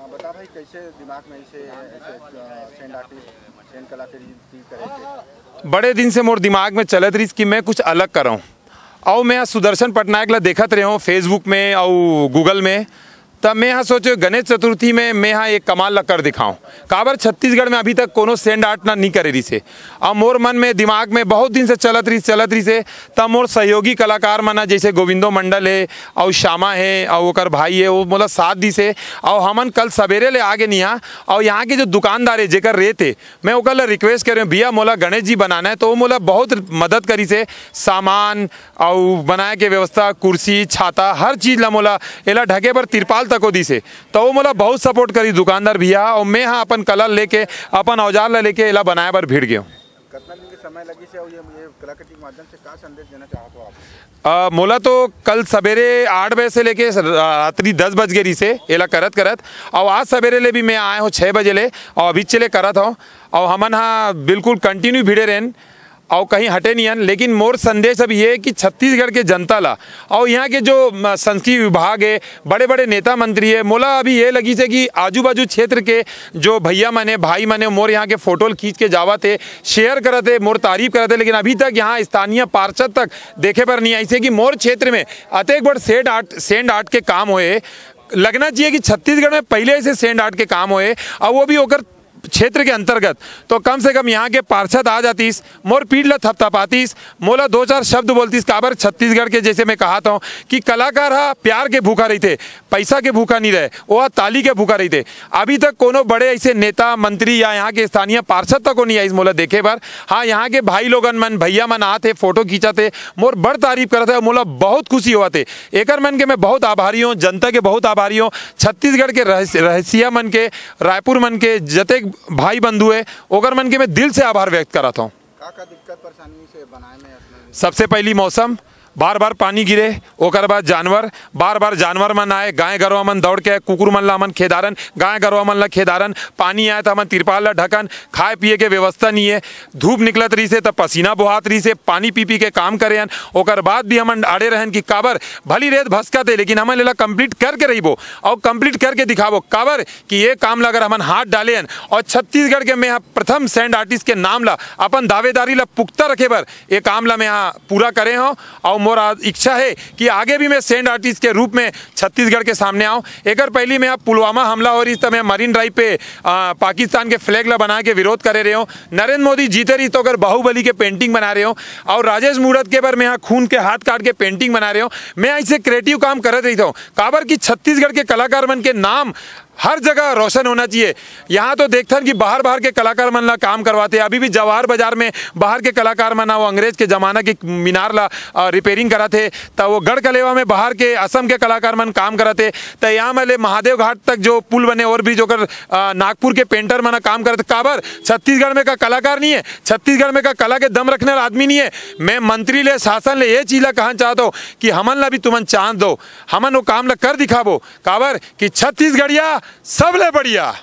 बता भाई कैसे दिमाग में ऐसे सेंड आर्टिस्ट सेंड कलाकारी करे। बड़े दिन से मोर दिमाग में चलत रही कि मैं कुछ अलग कराऊँ और मैं सुदर्शन पटनायक ला देखत रहे हूँ फेसबुक में और गूगल में। तब मैं यहाँ सोचो गणेश चतुर्थी में मैं यहाँ एक कमाल ला कर दिखाऊँ। काबर छत्तीसगढ़ में अभी तक कोनो सेंड आर्ट ना नहीं करे रही से। अब मोर मन में दिमाग में बहुत दिन से चलत रही से। तब मोर सहयोगी कलाकार मना जैसे गोविंदो मंडल है और श्यामा है और ओकर भाई है वो मोला साथ दी से। और हमन कल सवेरे ले आगे नहीं यहाँ और यहाँ के जो दुकानदार है जेकर रेत है मैं ओकर ला रिक्वेस्ट कर रही हूँ भैया मोला गणेश जी बनाना है। तो वो मोला बहुत मदद करी से सामान और बनाए के व्यवस्था कुर्सी छाता हर चीज़ ला मोला एला ढके पर तिरपाल तक दी से। तो वो मोला बहुत सपोर्ट करी दुकानदार भैया और मैं हाँ अपन कलर लेके अपन औजार ला लेके एला बनाए बर भीड़ गयो। कितना दिन के समय लगी से और ये कलाकृति के माध्यम से क्या संदेश देना चाहते हो आप? मोला तो कल सवेरे 8 बजे से लेके रात्रि 10 बज गई से एला करत और आज सवेरे ले भी मैं आए हो 6 बजे ले और अभी चले करत हो और हमन हाँ बिल्कुल कंटिन्यू भिड़े रहन और कहीं हटे नहीं हन। लेकिन मोर संदेश अब ये है कि छत्तीसगढ़ के जनता ला और यहाँ के जो संस्कृति विभाग है बड़े बड़े नेता मंत्री है मोला अभी ये लगी से कि आजू बाजू क्षेत्र के जो भैया मने भाई मने मोर यहाँ के फोटो खींच के जावत है शेयर करते मोर तारीफ करते। लेकिन अभी तक यहाँ स्थानीय पार्षद तक देखे पर नहीं आई से कि मोर क्षेत्र में अतेक बड़ सेंड आर्ट के काम होए। लगना चाहिए कि छत्तीसगढ़ में पहले से सेंड आर्ट के काम होए और वो भी होकर क्षेत्र के अंतर्गत। तो कम से कम यहाँ के पार्षद आ जातीस मोर पीठ ला थपथपातीस मोला 2-4 शब्द बोलतीस। काबर छत्तीसगढ़ के जैसे मैं कहा था कि कलाकार हा प्यार के भूखा रही थे पैसा के भूखा नहीं रहे वो ताली के भूखा रही थे। अभी तक कोनो बड़े ऐसे नेता मंत्री या यहाँ के स्थानीय पार्षद तक को नहीं आई मोला देखे बार। हाँ यहाँ के भाई लोगन मन भैया मन आते फोटो खींचाते मोर बड़ तारीफ करते मोला बहुत खुशी हुआ थे। एकर मन के मैं बहुत आभारी हूँ जनता के बहुत आभारी हूँ छत्तीसगढ़ के रहसिया मन के रायपुर मन के जते भाई बंधु है ओकर मन के मैं दिल से आभार व्यक्त करता हूँ। का दिक्कत परेशानी से बनाए में सबसे पहली मौसम बार बार पानी गिरे ओकर बाद जानवर बार बार जानवर मन आए गाय गरवा मन दौड़ के कुकुर मन ला मन खेदारन गाय गरवा मन ला खेदारन पानी आए तो हमन तिरपाल ला ढकन खाए पिए के व्यवस्था नहीं है धूप निकलत रही से तब पसीना बहात रही से पानी पी के काम करे ओकर बाद भी हमन आड़े रहन कि काबर भली रेत भस्का थे लेकिन हमन लेला कंप्लीट करके रहीबो और कंप्लीट करके दिखाबो। काबर कि ये काम ला अगर हमन हाथ डाले और छत्तीसगढ़ के मैं प्रथम सेंड आर्टिस्ट के नाम ला अपन दावेदारी ला पुख्ता रखे बर ये काम ला मैं यहाँ पूरा करे हूँ और मोरा इच्छा है कि आगे भी मैं सेंड आर्टिस्ट के रूप में छत्तीसगढ़ के सामने आऊं। एक पहली मैं पुलवामा हमला हो रही तो मैं मरीन ड्राइव पे पाकिस्तान के फ्लैग ला बना के विरोध करे रहे हो। नरेंद्र मोदी जीते रही तो अगर बाहुबली के पेंटिंग बना रहे हो और राजेश मूरत के बार मैं यहाँ खून के हाथ काट के पेंटिंग बना रहे हो। मैं ऐसे क्रिएटिव काम कर रही था काबर की छत्तीसगढ़ के कलाकार मन के नाम हर जगह रोशन होना चाहिए। यहाँ तो देखते हैं कि बाहर के कलाकार मन ला काम करवाते अभी भी जवाहर बाजार में बाहर के कलाकार मन वो अंग्रेज के जमाना के मीनार ला रिपेयरिंग कराते तो वो गढ़ कलेवा में बाहर के असम के कलाकार मन काम कराते तो यहाँ में महादेव घाट तक जो पुल बने और भी जो कर नागपुर के पेंटर मन काम करते। काबर छत्तीसगढ़ में का कलाकार नहीं है छत्तीसगढ़ में का कला के दम रखने वाला आदमी नहीं है। मैं मंत्री ले शासन ले ये चीज़ ला कहना चाहता हूँ कि हमन ला भी तुमन चांस दो हमन वो काम ला कर दिखाबो। काबर कि छत्तीसगढ़िया सबले बढ़िया।